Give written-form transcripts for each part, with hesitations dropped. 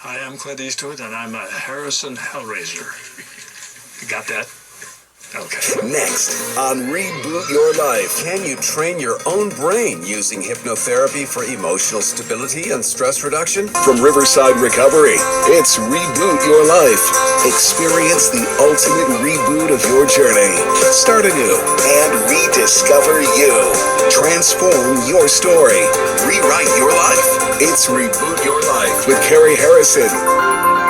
Hi, I'm Clint Eastwood, and I'm a Harrison Hellraiser. You got that? Okay. Next on Reboot Your Life, can you train your own brain using hypnotherapy for emotional stability and stress reduction? From Riverside Recovery, it's Reboot Your Life. Experience the ultimate reboot of your journey. Start anew and rediscover you. Transform your story. Rewrite your life. It's Reboot Your Life with Cary Harrison.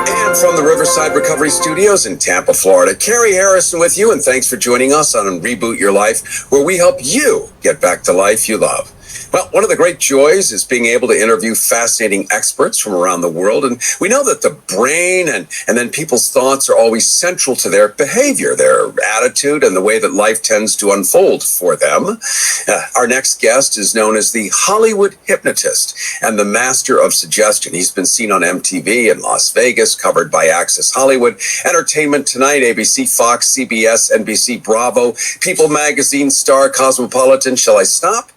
And from the Riverside Recovery Studios in Tampa, Florida, Cary Harrison with you, and thanks for joining us on Reboot Your Life, where we help you get back to life you love. Well, one of the great joys is being able to interview fascinating experts from around the world, and we know that the brain and then people's thoughts are always central to their behavior, their attitude, and the way that life tends to unfold for them. Our next guest is known as the Hollywood Hypnotist and the Master of Suggestion. He's been seen on MTV in Las Vegas, covered by Access Hollywood, Entertainment Tonight, ABC, Fox, CBS, NBC, Bravo, People Magazine, Star, Cosmopolitan. Shall I stop?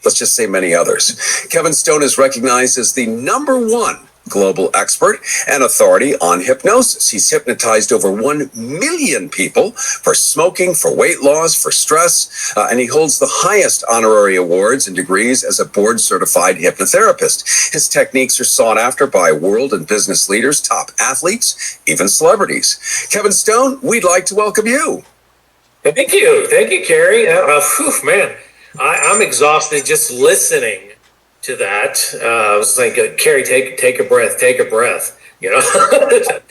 Let's just say many others. Kevin Stone is recognized as the #1 global expert and authority on hypnosis. He's hypnotized over 1 million people for smoking, for weight loss, for stress, and he holds the highest honorary awards and degrees as a board-certified hypnotherapist. His techniques are sought after by world and business leaders, top athletes, even celebrities. Kevin Stone, we'd like to welcome you. Thank you, Cary. Man. I'm exhausted just listening to that. I was like, Cary, take a breath. You know,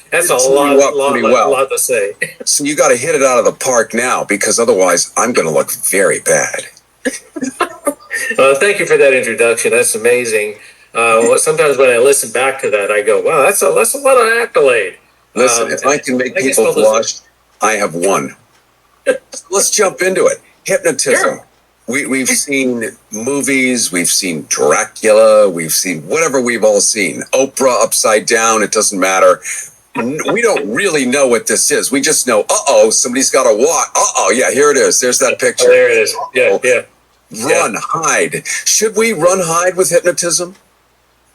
that's a lot to say. So you got to hit it out of the park now, because otherwise I'm going to look very bad. Thank you for that introduction. That's amazing. Sometimes when I listen back to that, I go, wow, that's a lot of accolade. Listen, if I can make people blush, I have won. Let's jump into it. Hypnotism. Sure. We've seen movies, we've seen Dracula, we've seen whatever we've all seen. Oprah, Upside Down, it doesn't matter. We don't really know what this is. We just know, somebody's got a watch. Yeah, here it is. There's that picture. There it is. Yeah. Run, hide. Should we run, hide with hypnotism?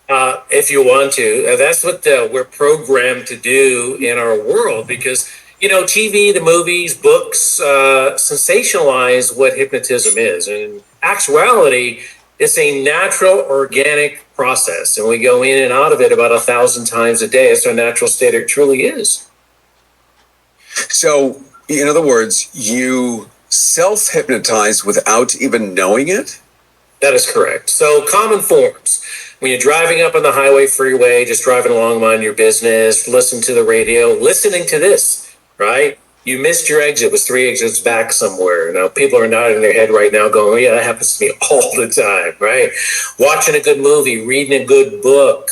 If you want to. That's what we're programmed to do in our world, because TV, the movies, books, sensationalize what hypnotism is. And in actuality, it's a natural, organic process. And we go in and out of it about 1,000 times a day. It's our natural state. It truly is. So, in other words, you self-hypnotize without even knowing it? That is correct. So, common forms. When you're driving up on the highway freeway, just driving along, minding your business, listen to the radio, listening to this. Right? You missed your exit. It was 3 exits back somewhere. Now, people are nodding their head right now going, yeah, that happens to me all the time, right? Watching a good movie, reading a good book,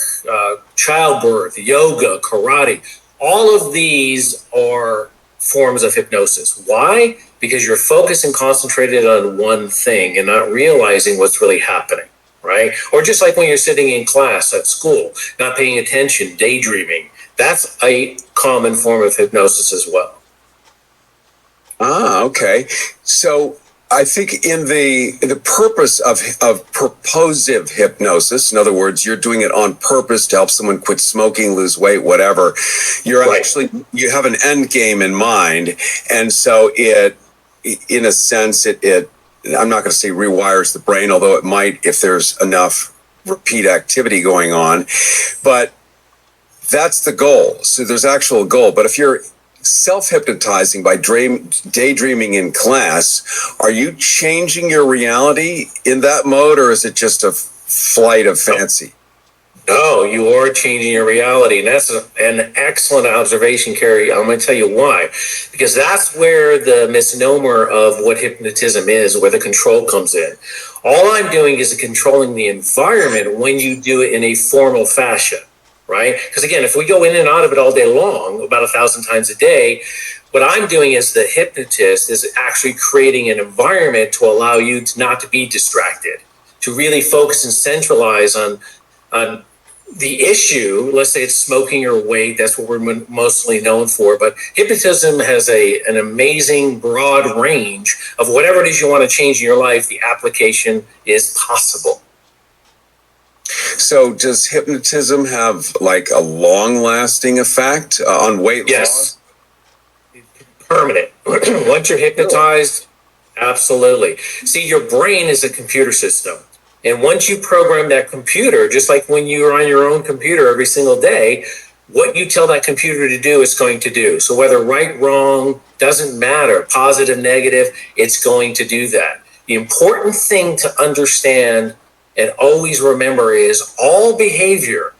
childbirth, yoga, karate. All of these are forms of hypnosis. Why? Because you're focused and concentrated on one thing and not realizing what's really happening, right? Or just like when you're sitting in class at school, not paying attention, daydreaming. That's a common form of hypnosis as well. Okay. So I think in the purpose of purposive hypnosis, in other words, you're doing it on purpose to help someone quit smoking, lose weight, whatever. You're right. You have an end game in mind, and so it, in a sense, it I'm not going to say rewires the brain, although it might if there's enough repeat activity going on, but that's the goal. So there's actual goal. But if you're self-hypnotizing by daydreaming in class, are you changing your reality in that mode, or is it just a flight of fancy? No, you are changing your reality. And that's an excellent observation, Cary. I'm going to tell you why. Because that's where the misnomer of what hypnotism is, where the control comes in. All I'm doing is controlling the environment when you do it in a formal fashion. Right? Because again, if we go in and out of it all day long, about 1,000 times a day, what I'm doing as the hypnotist is actually creating an environment to allow you not to be distracted, to really focus and centralize on the issue. Let's say it's smoking or weight. That's what we're mostly known for. But hypnotism has an amazing broad range of whatever it is you want to change in your life. The application is possible. So does hypnotism have like a long-lasting effect on weight Yes. loss? Permanent. Once you're hypnotized, absolutely. See, your brain is a computer system. And once you program that computer, just like when you're on your own computer every single day, what you tell that computer to do, it's going to do. So whether right, wrong, doesn't matter, positive, negative, it's going to do that. The important thing to understand and always remember is all behavior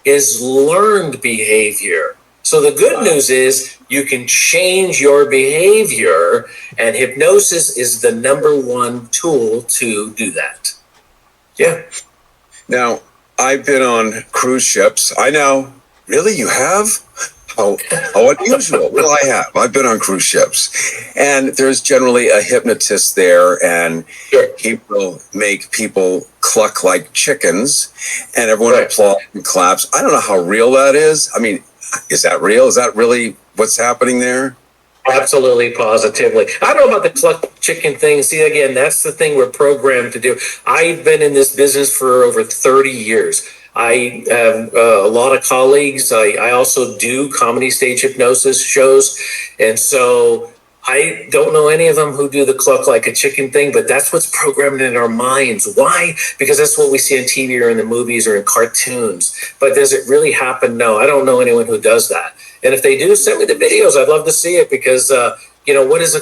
is learned behavior. So the good news is you can change your behavior, and hypnosis is the number one tool to do that. Yeah. Now, I've been on cruise ships. I know. Really? You have? How unusual. Well, I have. I've been on cruise ships. And there's generally a hypnotist there, and he will make people cluck like chickens, and everyone applauds and claps. I don't know how real that is. I mean, is that real? Is that really what's happening there? Absolutely, positively. I don't know about the cluck chicken thing. See, again, that's the thing we're programmed to do. I've been in this business for over 30 years. I have a lot of colleagues. I also do comedy stage hypnosis shows. And so I don't know any of them who do the cluck like a chicken thing, but that's what's programmed in our minds. Why? Because that's what we see on TV or in the movies or in cartoons. But does it really happen? No, I don't know anyone who does that. And if they do, send me the videos. I'd love to see it because, what does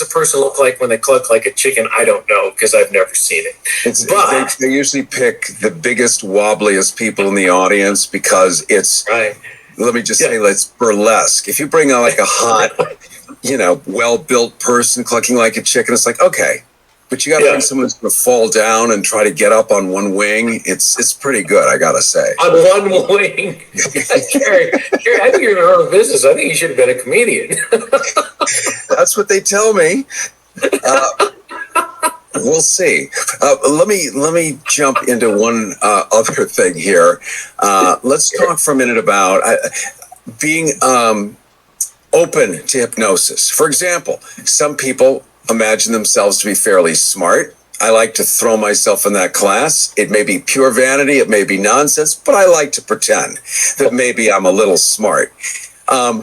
a person look like when they cluck like a chicken? I don't know because I've never seen it. But they usually pick the biggest, wobbliest people in the audience because it's, let me just say, it's burlesque. If you bring out like a hot, well-built person clucking like a chicken, it's like, okay. But you got to bring someone who's going to fall down and try to get up on one wing. It's pretty good, I got to say. On one wing? Cary, I think you're in your own business. I think you should have been a comedian. That's what they tell me. We'll see. Let me jump into one other thing here. Let's talk for a minute about being open to hypnosis. For example, some people imagine themselves to be fairly smart. I like to throw myself in that class. It may be pure vanity, it may be nonsense, but I like to pretend that maybe I'm a little smart. And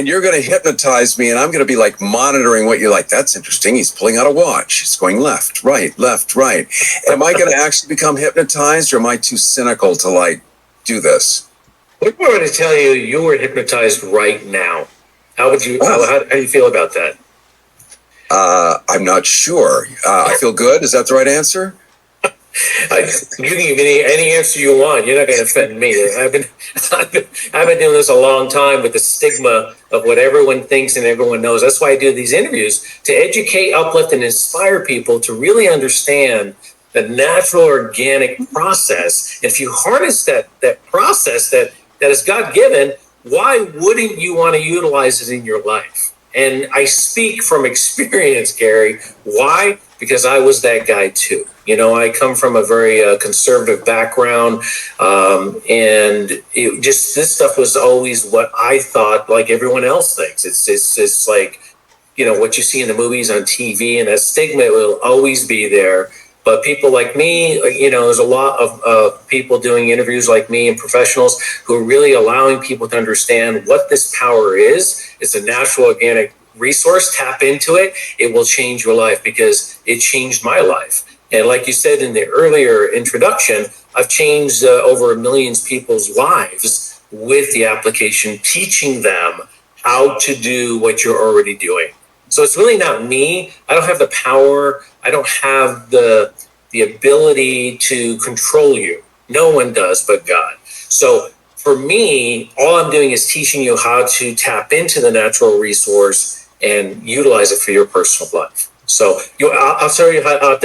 you're going to hypnotize me, and I'm going to be like monitoring what you're like. That's interesting. He's pulling out a watch. It's going left, right, left, right. Am I going to actually become hypnotized, or am I too cynical to like do this? What if I were to tell you you were hypnotized right now? How would you? How do you feel about that? I'm not sure. I feel good. Is that the right answer? You can give me any answer you want. You're not going to offend me. I've been doing this a long time with the stigma of what everyone thinks and everyone knows. That's why I do these interviews, to educate, uplift, and inspire people to really understand the natural organic process. If you harness that process that is God-given, why wouldn't you want to utilize it in your life? And I speak from experience, Cary. Why? Because I was that guy too. I come from a very conservative background, and this stuff was always what I thought, like everyone else thinks. It's like, what you see in the movies on TV, and that stigma will always be there. But people like me, there's a lot of people doing interviews like me and professionals who are really allowing people to understand what this power is. It's a natural organic resource. Tap into it. It will change your life, because it changed my life. And like you said in the earlier introduction, I've changed over 1 million people's lives with the application, teaching them how to do what you're already doing. So it's really not me. I don't have the power. I don't have the ability to control you. No one does but God. So for me, all I'm doing is teaching you how to tap into the natural resource and utilize it for your personal life. So I'll show you how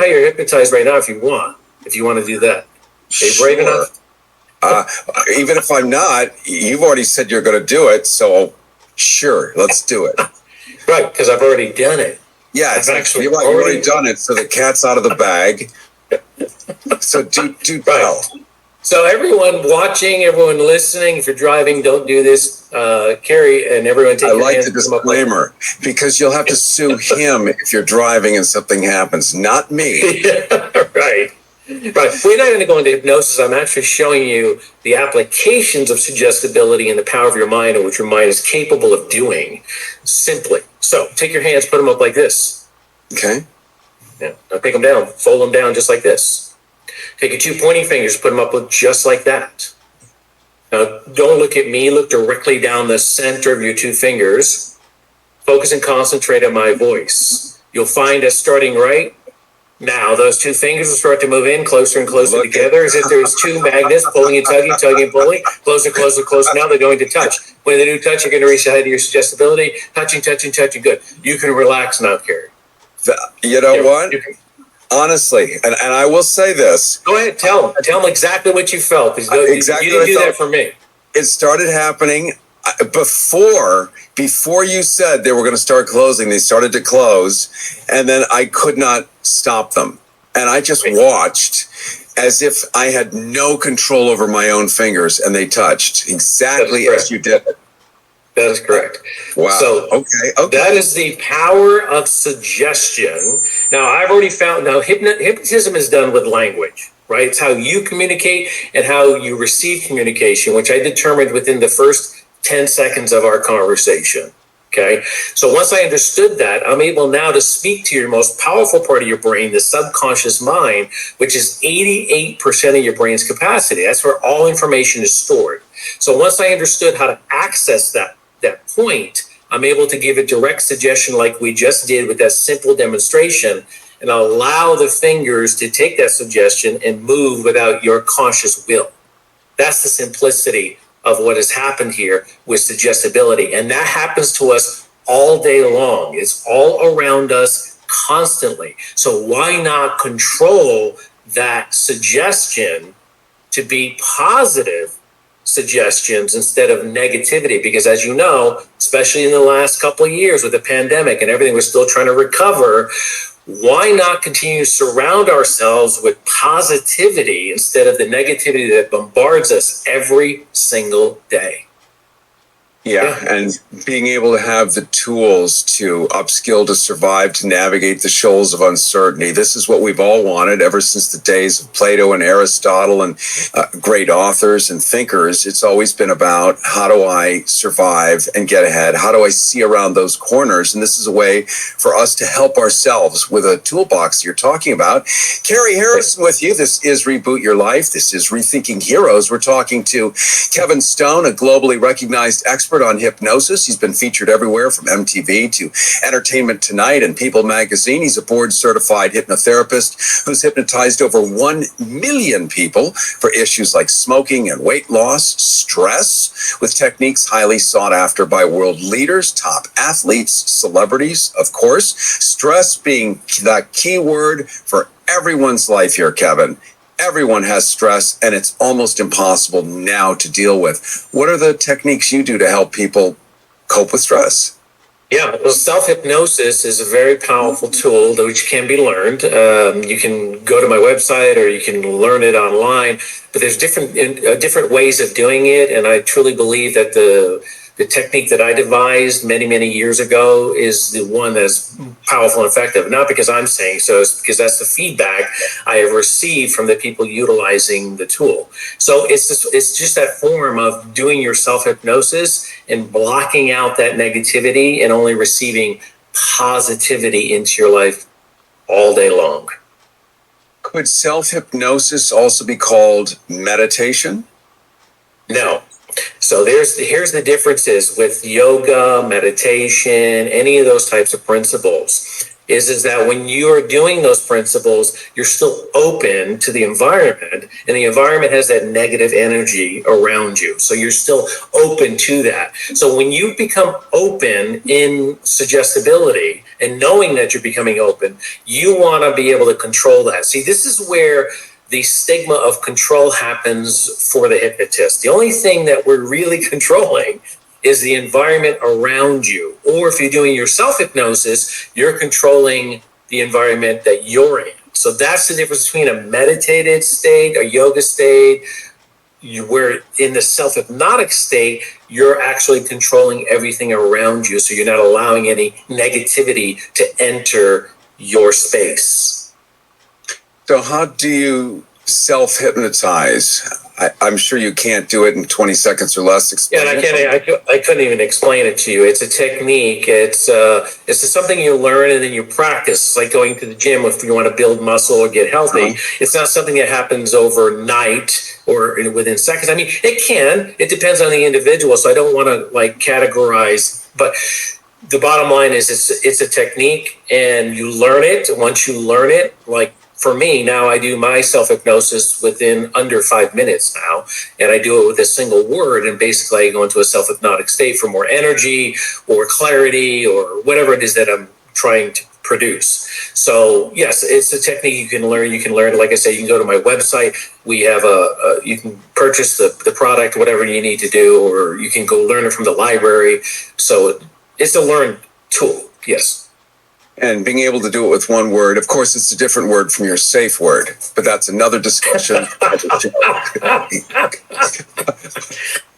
you're hypnotized right now if you want to do that. Are you brave enough? Even if I'm not, you've already said you're going to do it. So sure, let's do it. Right, because I've already done it. Yeah, you've already done it. So the cat's out of the bag. So do tell. So everyone watching, everyone listening, if you're driving, don't do this. Cary and everyone take your hands. I like the disclaimer, because you'll have to sue him if you're driving and something happens, not me. Yeah, right. Right. We're not going to go into hypnosis. I'm actually showing you the applications of suggestibility and the power of your mind and what your mind is capable of doing simply. So take your hands, put them up like this. Okay. Yeah. Now take them down, fold them down just like this. Take your two pointing fingers, put them up with just like that. Now don't look at me, look directly down the center of your two fingers. Focus and concentrate on my voice. You'll find us starting right now, those two fingers will start to move in closer and closer together as if there's two magnets pulling and tugging, tugging and pulling. Closer, closer, closer. Now they're going to touch. When they do touch, you're going to reach the height of your suggestibility. Touching, touching, touching. Good. You can relax now, Cary. You know what? Honestly, and I will say this. Go ahead. Tell them exactly what you felt. Because exactly you didn't do that for me. It started happening before you said they were going to start closing. They started to close, and then I could not stop them, and I just watched as if I had no control over my own fingers, and they touched exactly as you did. That is correct. Wow. So okay. That is the power of suggestion. Now I've already found hypnotism is done with language. Right? It's how you communicate and how you receive communication, which I determined within the first 10 seconds of our conversation. Okay. So once I understood that, I'm able now to speak to your most powerful part of your brain, the subconscious mind, which is 88% of your brain's capacity. That's where all information is stored. So once I understood how to access that point, I'm able to give a direct suggestion like we just did with that simple demonstration and allow the fingers to take that suggestion and move without your conscious will. That's the simplicity of what has happened here with suggestibility. And that happens to us all day long. It's all around us constantly. So why not control that suggestion to be positive suggestions instead of negativity? Because as you know, especially in the last couple of years with the pandemic and everything, we're still trying to recover. Why not continue to surround ourselves with positivity instead of the negativity that bombards us every single day? Yeah, and being able to have the tools to upskill, to survive, to navigate the shoals of uncertainty. This is what we've all wanted ever since the days of Plato and Aristotle and great authors and thinkers. It's always been about how do I survive and get ahead? How do I see around those corners? And this is a way for us to help ourselves with a toolbox you're talking about. Cary Harrison with you. This is Reboot Your Life. This is Rethinking Heroes. We're talking to Kevin Stone, a globally recognized expert on hypnosis. He's been featured everywhere from MTV to Entertainment Tonight and People magazine. He's a board-certified hypnotherapist who's hypnotized over 1 million people for issues like smoking and weight loss, stress, with techniques highly sought after by world leaders, top athletes, celebrities, of course. Stress being the key word for everyone's life here, Kevin. Everyone has stress, and it's almost impossible now to deal with. What are the techniques you do to help people cope with stress? Yeah, well, self-hypnosis is a very powerful tool which can be learned. You can go to my website or you can learn it online, but there's different ways of doing it, and I truly believe that the technique that I devised many, many years ago is the one that's powerful and effective. Not because I'm saying so, it's because that's the feedback I have received from the people utilizing the tool. So it's just that form of doing your self-hypnosis and blocking out that negativity and only receiving positivity into your life all day long. Could self-hypnosis also be called meditation? No. So here's the differences with yoga, meditation, any of those types of principles is that when you are doing those principles, you're still open to the environment, and the environment has that negative energy around you. So you're still open to that. So when you become open in suggestibility and knowing that you're becoming open, you want to be able to control that. See, this is where the stigma of control happens for the hypnotist. The only thing that we're really controlling is the environment around you. Or if you're doing your self-hypnosis, you're controlling the environment that you're in. So that's the difference between a meditated state, a yoga state, where in the self-hypnotic state, you're actually controlling everything around you. So you're not allowing any negativity to enter your space. So how do you self-hypnotize? I'm sure you can't do it in 20 seconds or less. Yeah, and I couldn't even explain it to you. It's a technique. It's just something you learn and then you practice. It's like going to the gym if you want to build muscle or get healthy. It's not something that happens overnight or within seconds. I mean, it can. It depends on the individual. So I don't want to like categorize, but the bottom line is it's a technique and you learn it. Once you learn it, like for me now, I do my self-hypnosis within under 5 minutes now, and I do it with a single word, and basically I go into a self-hypnotic state for more energy or clarity or whatever it is that I'm trying to produce. So yes, it's a technique you can learn. You can learn, like I say, you can go to my website. We have you can purchase the product, whatever you need to do, or you can go learn it from the library. So it's a learned tool, yes. And being able to do it with one word, of course, it's a different word from your safe word, but that's another discussion.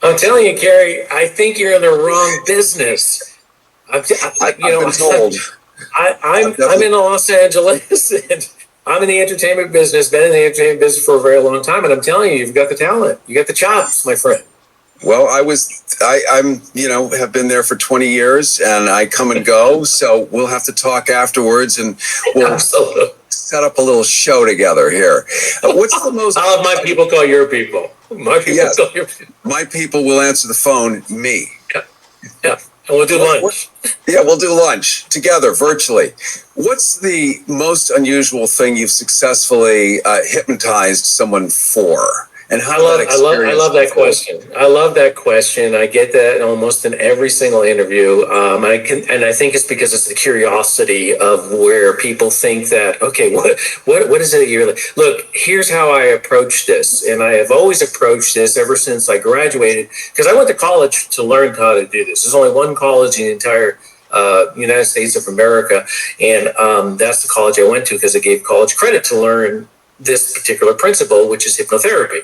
I'm telling you, Cary, I think you're in the wrong business. I've been told. I'm in Los Angeles, and I'm in the entertainment business, been in the entertainment business for a very long time, and I'm telling you, you've got the talent. You got the chops, my friend. Well, I'm, have been there for 20 years and I come and go. So we'll have to talk afterwards and we'll set up a little show together here. What's the most... I'll have my people call your people. My people call your people. My people will answer the phone, me. Yeah. And we'll do lunch. Yeah, we'll do lunch together virtually. What's the most unusual thing you've successfully hypnotized someone for? And how I love that question. I love that question. I get that almost in every single interview. I think it's because it's the curiosity of where people think that, okay, what is it you're like? Look, here's how I approach this. And I have always approached this ever since I graduated, because I went to college to learn how to do this. There's only one college in the entire United States of America. And that's the college I went to because I gave college credit to learn this particular principle, which is hypnotherapy.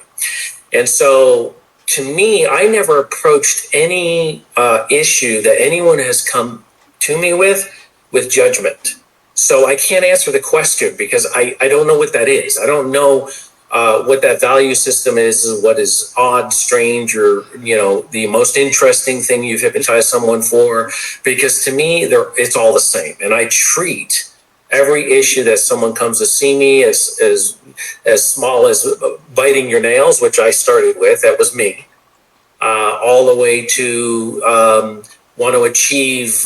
And so to me, I never approached any issue that anyone has come to me with judgment. So I can't answer the question because I don't know what that is. I don't know what that value system is, what is odd, strange, or, the most interesting thing you've hypnotized someone for, because to me, it's all the same. And I treat every issue that someone comes to see me as small as biting your nails, which I started with, that was me, all the way to want to achieve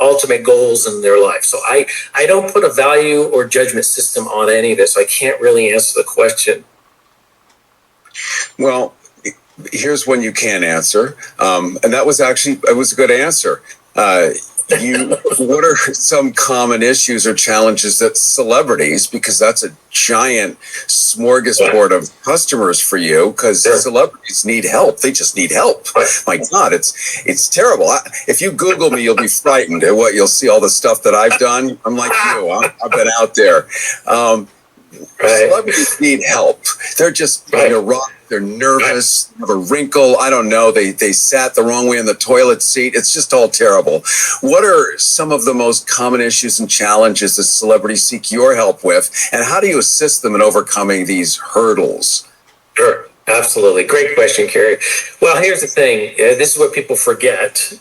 ultimate goals in their life. So I don't put a value or judgment system on any of this. I can't really answer the question. Well, here's one you can answer. And that was it was a good answer. What are some common issues or challenges that celebrities, because that's a giant smorgasbord of customers for you, because celebrities need help. They just need help. My God, it's terrible. If you Google me, you'll be frightened at what you'll see, all the stuff that I've done. I'm like you. I've been out there. Celebrities need help. They're just neurotic. They're nervous, have a wrinkle. I don't know. They sat the wrong way in the toilet seat. It's just all terrible. What are some of the most common issues and challenges that celebrities seek your help with? And how do you assist them in overcoming these hurdles? Sure. Absolutely. Great question, Cary. Well, here's the thing. This is what people forget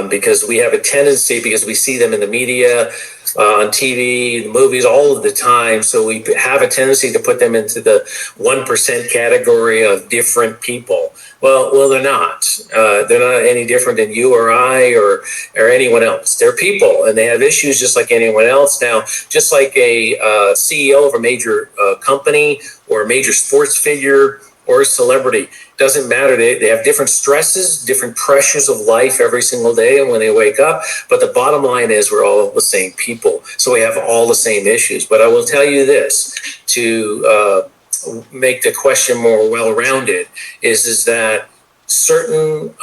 because we have a tendency, because we see them in the media, on TV, the movies, all of the time. So we have a tendency to put them into the 1% category of different people. Well, they're not. They're not any different than you or I or anyone else. They're people, and they have issues just like anyone else. Now, just like a CEO of a major company or a major sports figure or a celebrity, doesn't matter. They have different stresses, different pressures of life every single day and when they wake up. But the bottom line is we're all the same people. So we have all the same issues. But I will tell you this, to make the question more well-rounded, is that certain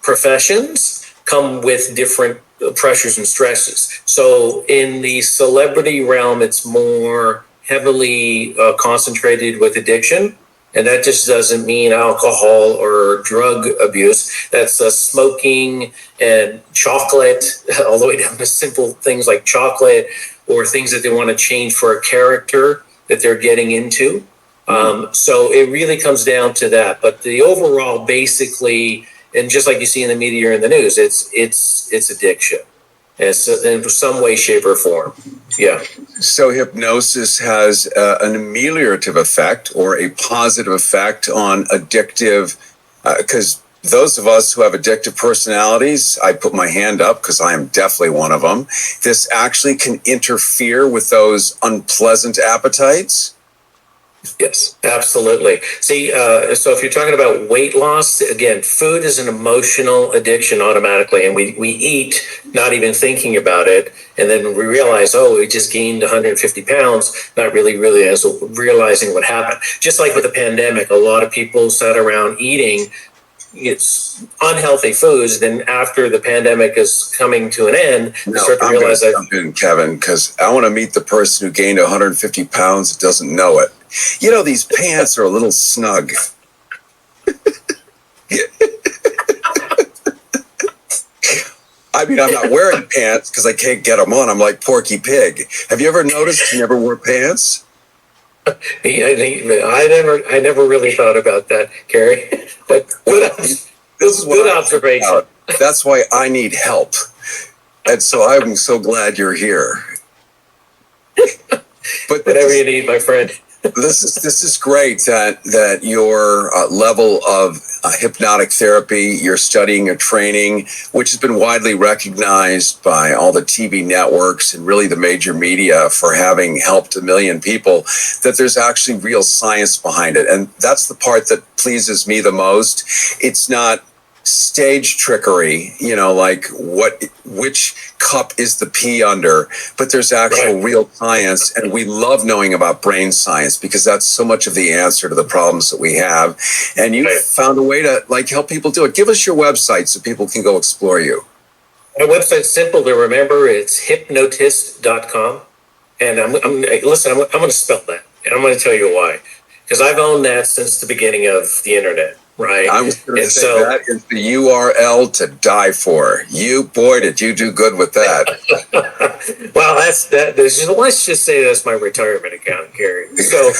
professions come with different pressures and stresses. So in the celebrity realm, it's more heavily concentrated with addiction. And that just doesn't mean alcohol or drug abuse. That's smoking and chocolate, all the way down to simple things like chocolate or things that they want to change for a character that they're getting into. So it really comes down to that. But the overall, basically, and just like you see in the media or in the news, it's addiction. It's in some way, shape, or form. Yeah. So hypnosis has an ameliorative effect or a positive effect on addictive, because those of us who have addictive personalities, I put my hand up because I am definitely one of them. This actually can interfere with those unpleasant appetites. Yes, absolutely. See, so if you're talking about weight loss, again, food is an emotional addiction automatically, and we eat not even thinking about it, and then we realize, oh, we just gained 150 pounds, not really realizing what happened. Just like with the pandemic, a lot of people sat around eating it's unhealthy foods. Then after the pandemic is coming to an end, you start to realize that. Jump in, Kevin, because I want to meet the person who gained 150 pounds that doesn't know it. You know, these pants are a little snug. I mean, I'm not wearing pants because I can't get them on. I'm like Porky Pig. Have you ever noticed he never wore pants? I never really thought about that, Cary. But this is good observation. That's why I need help, and so I'm so glad you're here. But whatever you need, my friend. This is great that your level of hypnotic therapy, you're studying, you're training, which has been widely recognized by all the TV networks and really the major media for having helped a million people, that there's actually real science behind it. And that's the part that pleases me the most. It's not stage trickery, you know, like which cup is the pee under, but there's actual real science, and we love knowing about brain science because that's so much of the answer to the problems that we have. And you found a way to like help people do it. Give us your website so people can go explore you. My website's simple to remember. It's hypnotist.com. And I'm going to spell that, and I'm going to tell you why, because I've owned that since the beginning of the internet. Right. I was going to say that is the URL to die for. Did you do good with that? Well, let's just say that's my retirement account, Cary. So,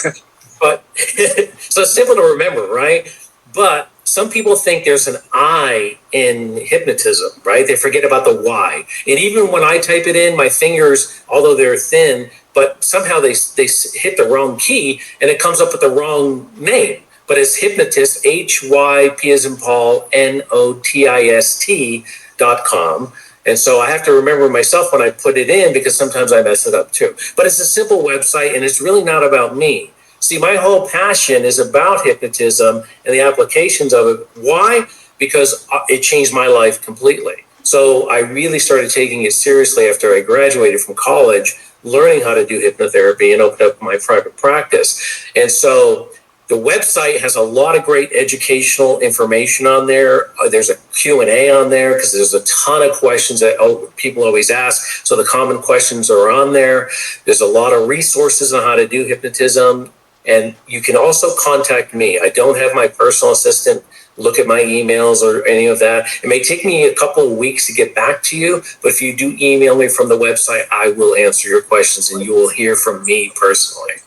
but so it's simple to remember, right? But some people think there's an I in hypnotism, right? They forget about the Y. And even when I type it in, my fingers, although they're thin, but somehow they hit the wrong key and it comes up with the wrong name. But it's Hypnotist, HYP as in Paul, NOTIST.com. And so I have to remember myself when I put it in because sometimes I mess it up too. But it's a simple website and it's really not about me. See, my whole passion is about hypnotism and the applications of it. Why? Because it changed my life completely. So I really started taking it seriously after I graduated from college, learning how to do hypnotherapy and opened up my private practice. And so the website has a lot of great educational information on there. There's a Q&A on there because there's a ton of questions that people always ask. So the common questions are on there. There's a lot of resources on how to do hypnotism. And you can also contact me. I don't have my personal assistant look at my emails or any of that. It may take me a couple of weeks to get back to you, but if you do email me from the website, I will answer your questions and you will hear from me personally.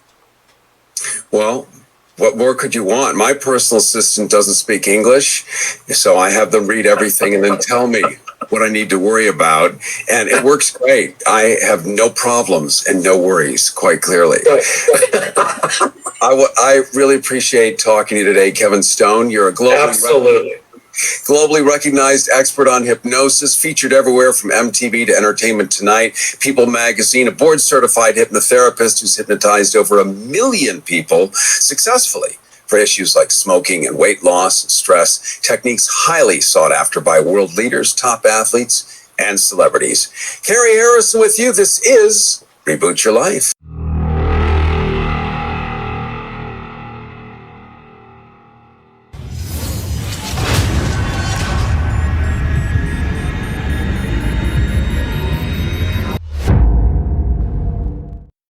Well, what more could you want? My personal assistant doesn't speak English, so I have them read everything and then tell me what I need to worry about. And it works great. I have no problems and no worries, quite clearly. I really appreciate talking to you today, Kevin Stone. You're a globally recognized expert on hypnosis, featured everywhere from MTV to Entertainment Tonight, People Magazine, a board-certified hypnotherapist who's hypnotized over 1 million people successfully for issues like smoking and weight loss and stress, techniques highly sought after by world leaders, top athletes, and celebrities. Cary Harrison with you. This is Reboot Your Life.